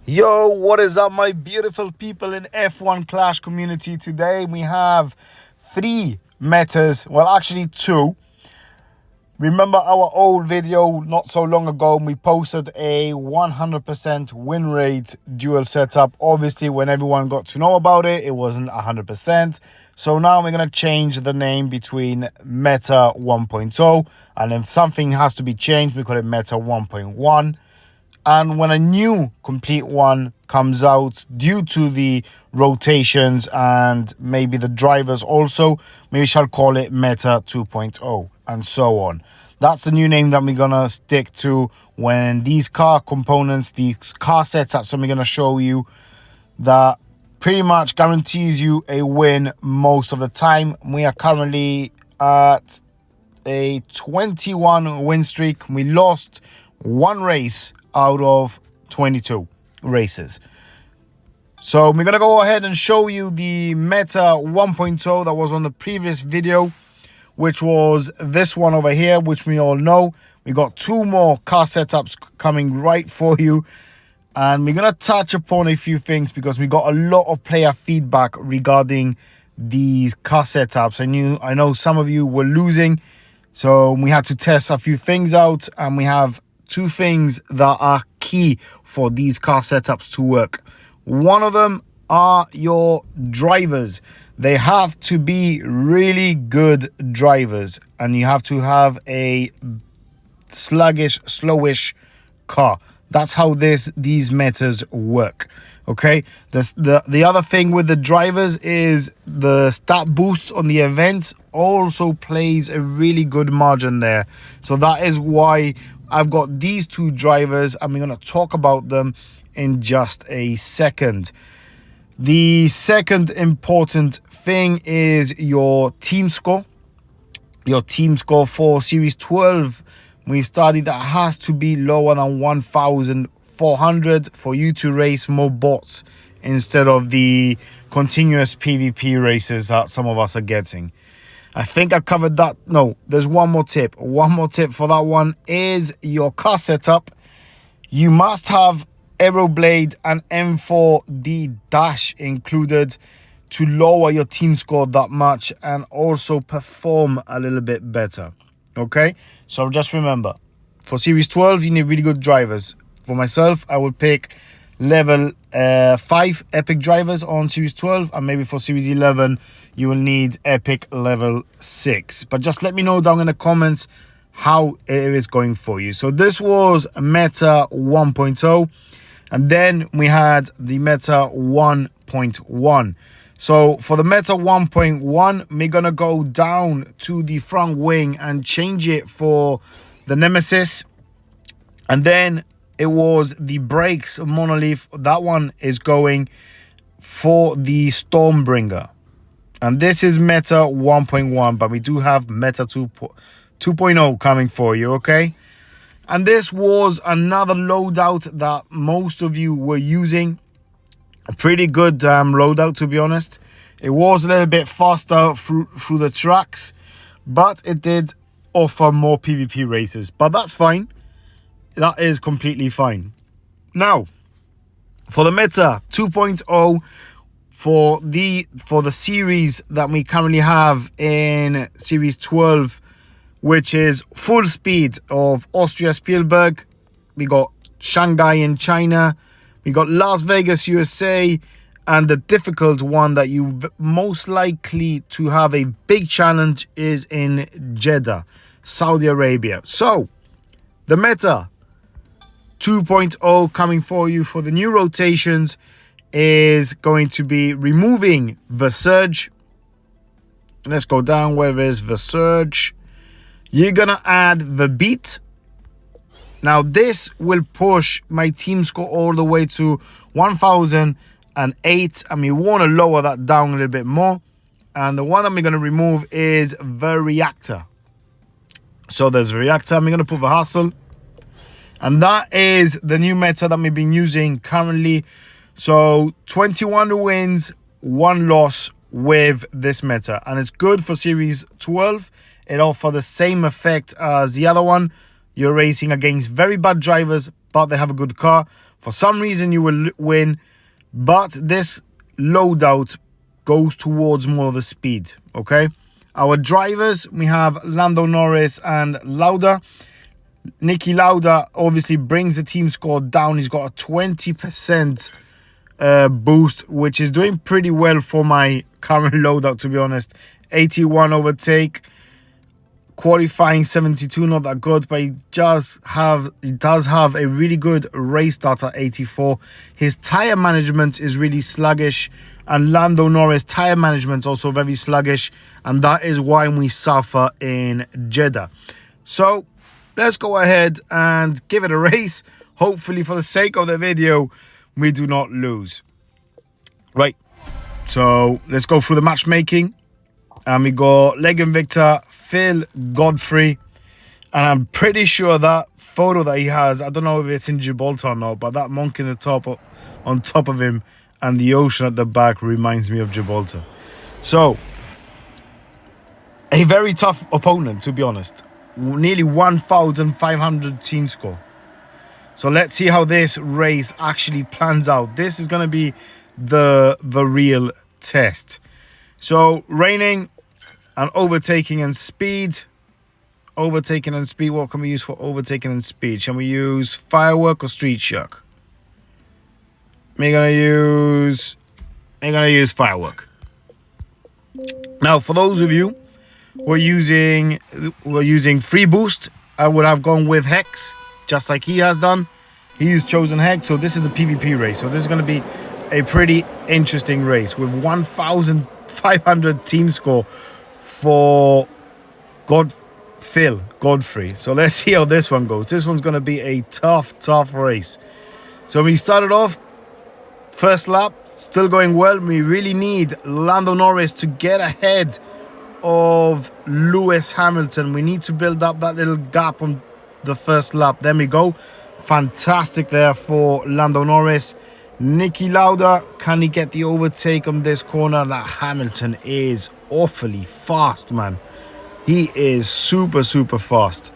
Yo, what is up, my beautiful people in F1 Clash community? Today we have 3 metas, well actually 2. Remember our old video not so long ago, we posted a 100% win rate duel setup. Obviously when everyone got to know about it, it wasn't 100%. So now we're going to change the name between Meta 1.0, and if something has to be changed, we call it Meta 1.1. And when a new complete one comes out, due to the rotations and maybe the drivers also, we shall call it Meta 2.0 and so on. That's the new name that we're going to stick to when these car components, these car setups that we're going to show you, that pretty much guarantees you a win most of the time. We are currently at a 21 win streak. We lost 1 race out of 22 races. So we're gonna go ahead and show you the Meta 1.0 that was on the previous video, which was this one over here, which we all know. We got 2 more car setups coming right for you, and we're gonna touch upon a few things because we got a lot of player feedback regarding these car setups. I know some of you were losing, so we had to test a few things out, and we have 2 things that are key for these car setups to work. One of them are your drivers. They have to be really good drivers, and you have to have a sluggish, slowish car. That's how these metas work. Okay, the other thing with the drivers is the stat boost on the events also plays a really good margin there. So that is why I've got these 2 drivers, and we're going to talk about them in just a second. The second important thing is your team score. Your team score for Series 12, we studied that has to be lower than 1,400 for you to race more bots instead of the continuous PvP races that some of us are getting. I think I covered that. No, there's one more tip. One more tip for that one is your car setup. You must have Aeroblade and M4D dash included to lower your team score that much and also perform a little bit better. Okay, so just remember, for Series 12 you need really good drivers. For myself, I would pick level 5 epic drivers on Series 12, and maybe for Series 11 you will need epic level 6. But just let me know down in the comments how it is going for you. So this was Meta 1.0, and then we had the Meta 1.1. So for the Meta 1.1, we're gonna go down to the front wing and change it for the Nemesis, and then it was the brakes monolith. That one is going for the Stormbringer. And this is Meta 1.1, but we do have Meta 2.0 coming for you, okay? And this was another loadout that most of you were using. A pretty good loadout, to be honest. It was a little bit faster through the tracks, but it did offer more PvP races. But that's fine. That is completely fine. Now, for the Meta 2.0, for the series that we currently have in Series 12, which is full speed of Austria Spielberg, we got Shanghai in China, we got Las Vegas, USA, and the difficult one that you most likely to have a big challenge is in Jeddah, Saudi Arabia. So, the Meta 2.0 coming for you for the new rotations is going to be removing Viserys. Let's go down. Where is Viserys? You're gonna add the beat. Now this will push my team score all the way to 1,008, and we want to lower that down a little bit more. And the one that we're going to remove is the reactor. So there's a reactor. I'm going to put the hustle, and that is the new meta that we've been using currently. So 21 wins, 1 loss with this meta, and it's good for Series 12. It offers the same effect as the other one. You're racing against very bad drivers, but they have a good car. For some reason, you will win, but this loadout goes towards more of the speed, okay? Our drivers, we have Lando Norris and Lauda. Niki Lauda obviously brings the team score down. He's got a 20% boost, which is doing pretty well for my current loadout, to be honest. 81 overtake, qualifying 72, not that good, but he does have a really good race start at 84. His tire management is really sluggish, and Lando Norris tire management is also very sluggish, and that is why we suffer in Jeddah. So let's go ahead and give it a race. Hopefully, for the sake of the video, we do not lose. Right, so let's go through the matchmaking. And we got Legan Victor, Phil, Godfrey. And I'm pretty sure that photo that he has, I don't know if it's in Gibraltar or not, but that monk in the top, on top of him, and the ocean at the back reminds me of Gibraltar. So, a very tough opponent, to be honest. Nearly 1,500 team score. So let's see how this race actually plans out. This is going to be the real test. So, raining and overtaking and speed. Overtaking and speed. What can we use for overtaking and speed? Shall we use firework or street shock? We're gonna use firework. Now, for those of you who are using free boost, I would have gone with Hex, just like he has done. He's chosen Hex, so this is a PvP race. So this is going to be a pretty interesting race with 1,500 team score for Godfrey. So let's see how this one goes. This one's going to be a tough race. So we started off first lap, still going well. We really need Lando Norris to get ahead of Lewis Hamilton. We need to build up that little gap on the first lap. There we go. Fantastic there for Lando Norris. Niki Lauda, can he get the overtake on this corner? That Hamilton is awfully fast, man. He is super fast.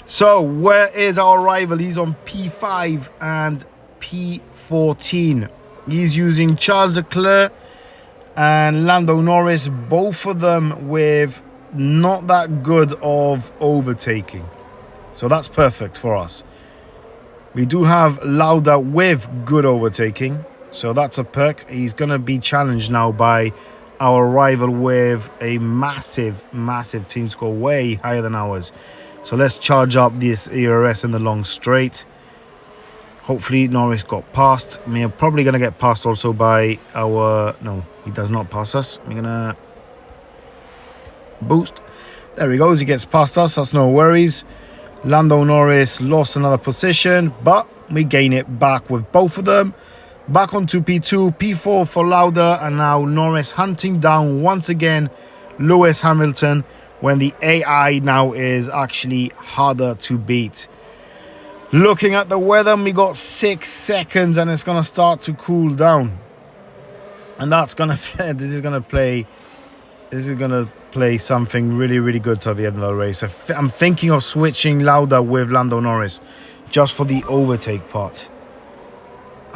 So where is our rival? He's on P5 and P14. He's using Charles Leclerc and Lando Norris, both of them with not that good of overtaking. So that's perfect for us. We do have Lauda with good overtaking, so that's a perk. He's going to be challenged now by our rival with a massive team score, way higher than ours. So let's charge up this ERS in the long straight. Hopefully Norris got past. We're probably going to get passed also by our... No, he does not pass us. We're going to boost. There he goes. He gets past us. That's no worries. Lando Norris lost another position, but we gain it back with both of them. Back onto P2, P4 for Lauda, and now Norris hunting down once again Lewis Hamilton when the AI now is actually harder to beat. Looking at the weather, we got 6 seconds and it's going to start to cool down. And that's going to this is going to play something really good to the end of the race. I'm thinking of switching Lauda with Lando Norris just for the overtake part.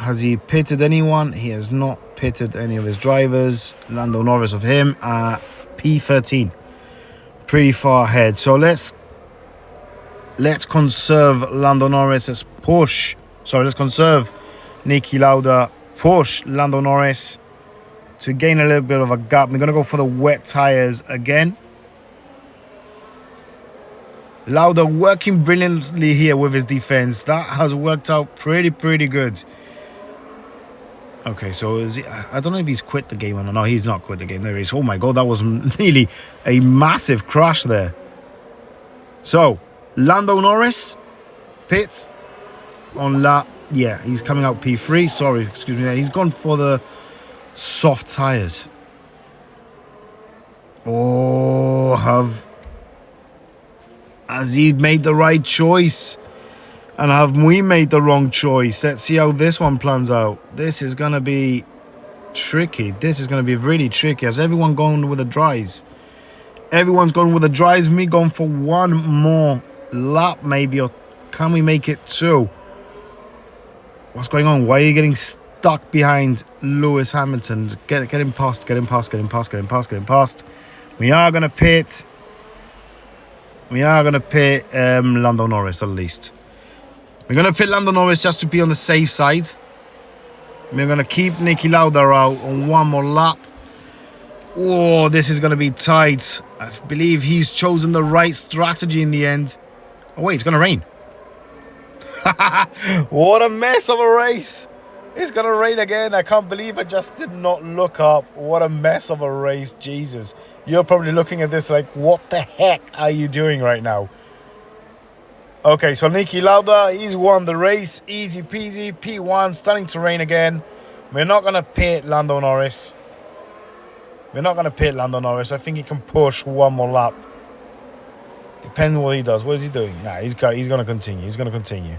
Has he pitted anyone? He has not pitted any of his drivers. Lando Norris of him at P13. Pretty far ahead. So let's conserve Lando Norris. Let's conserve Niki Lauda. Push Lando Norris to gain a little bit of a gap. We're going to go for the wet tires again. Lauda working brilliantly here with his defense. That has worked out pretty good. Okay, so is he, I don't know if he's quit the game or not. No, he's not quit the game. There he is. Oh my God, that was nearly a massive crash there. So, Lando Norris pits on lap. Yeah, he's coming out P3. Sorry, excuse me. He's gone for the soft tires. Oh, has he made the right choice? And have we made the wrong choice? Let's see how this one plans out. This is going to be tricky. This is going to be really tricky. Has everyone gone with the dries? Everyone's gone with the dries. Me going for one more lap maybe. Or can we make it 2? What's going on? Why are you getting stuck behind Lewis Hamilton? Get him past, get him past, get him past, get him past, get him past. We are going to pit. We are going to pit Lando Norris at least. We're going to pit Lando Norris just to be on the safe side. We're going to keep Nicky Lauda out on one more lap. Oh, this is going to be tight. I believe he's chosen the right strategy in the end. Oh, wait, it's going to rain. What a mess of a race. It's going to rain again. I can't believe I just did not look up. What a mess of a race. Jesus. You're probably looking at this like, what the heck are you doing right now? Okay, so Nicky Lauda, he's won the race. Easy peasy. P1, starting to rain again. We're not going to pit Lando Norris. We're not going to pit Lando Norris. I think he can push one more lap. Depends what he does. What is he doing? Nah, he's going to continue. He's going to continue.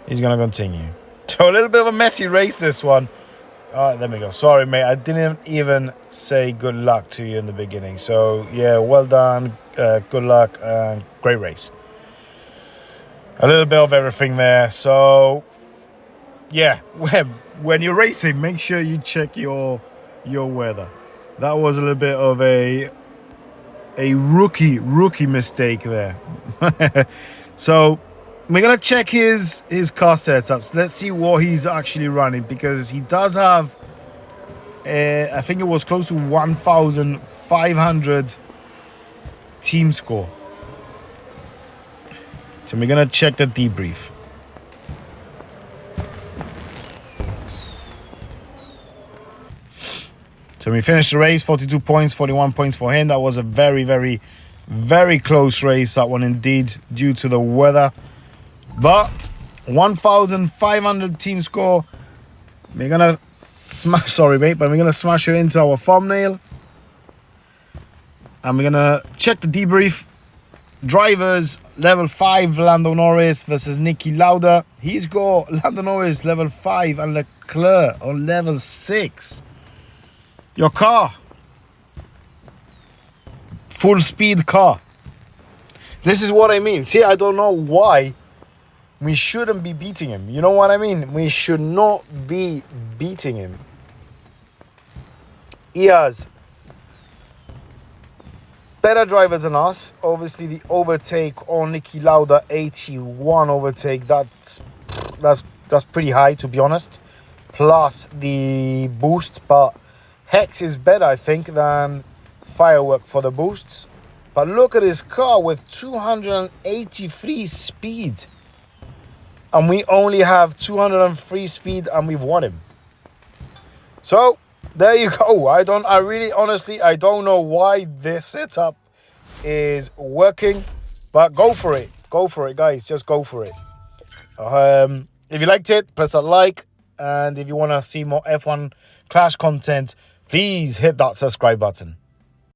He's going to continue. So a little bit of a messy race, this one. All right, there we go. Sorry, mate. I didn't even say good luck to you in the beginning. So, yeah, well done. Good luck and great race. A little bit of everything there. So, yeah, when you're racing, make sure you check your weather. That was a little bit of a rookie mistake there. So, we're going to check his car setups. Let's see what he's actually running, because he does have, I think it was close to 1,500 team score. So we're going to check the debrief. So we finished the race, 42 points, 41 points for him. That was a very, very, very close race, that one indeed, due to the weather. But 1,500 team score. We're gonna smash. Sorry, mate, but we're gonna smash it into our thumbnail, and we're gonna check the debrief. Drivers level 5, Lando Norris versus Nicky Lauda. He's got Lando Norris level 5 and Leclerc on level 6. Your car, full speed car. This is what I mean. See, I don't know why we shouldn't be beating him. You know what I mean? We should not be beating him. He has better drivers than us. Obviously, the overtake on Nicky Lauda, 81 overtake. That's pretty high, to be honest. Plus the boost, but Hex is better, I think, than Firework for the boosts. But look at his car with 283 speed. And we only have 203 speed, and we've won him. So, there you go. I really, honestly, I don't know why this setup is working. But go for it. Go for it, guys. Just go for it. If you liked it, press a like. And if you want to see more F1 Clash content, please hit that subscribe button.